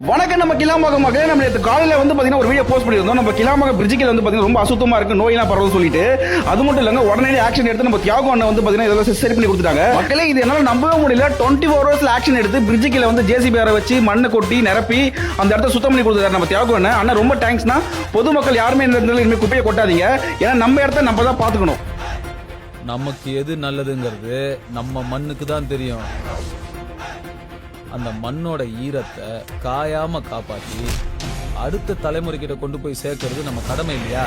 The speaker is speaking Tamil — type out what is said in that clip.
வணக்கம். நம்ம கிளாம்பாக்கம் மக்களே, நம்ம நேற்று காலையில் வந்து பார்த்தீங்கன்னா ஒரு வீடியோ போஸ்ட் பண்ணியிருந்தோம். நம்ம கிளாம்பாக்கம் பிரிட்ஜில் வந்து பார்த்தீங்கன்னா ரொம்ப அசுத்தமாக இருக்கு, நோயெல்லாம் பரவுது சொல்லிட்டு. அது மட்டும் இல்லைங்க, உடனே ஆக்ஷன் எடுத்து நம்ம தியாகம் அண்ணன் வந்து பார்த்தீங்கன்னா இதெல்லாம் சரி பண்ணி கொடுத்துட்டாங்க. மக்களே, இது என்னால் நம்பவே முடியல. 24 ஹவர்ஸ்ல ஆக்ஷன் எடுத்து பிரிட்ஜில் வந்து ஜேசிபி வச்சு மண்ணை கொட்டி நிரப்பி அந்த இடத்த சுத்தம் பண்ணி கொடுத்துட்டாரு நம்ம தியாகம் அண்ணன். அண்ணா ரொம்ப தேங்க்ஸ்னா. பொதுமக்கள் யாருமே இந்த இடத்துல இனிமேல் குப்பையை கொட்டாதீங்க. ஏன்னா நம்ம இடத்த நம்ம தான் பார்த்துக்கணும். நமக்கு எது நல்லதுங்கிறது நம்ம மண்ணுக்கு தான் தெரியும். அந்த மண்ணோட ஈரத்தை காயாம காப்பாற்றி அடுத்த தலைமுறைக்கிட்ட கொண்டு போய் சேர்க்கறது நம்ம கடமை இல்லையா?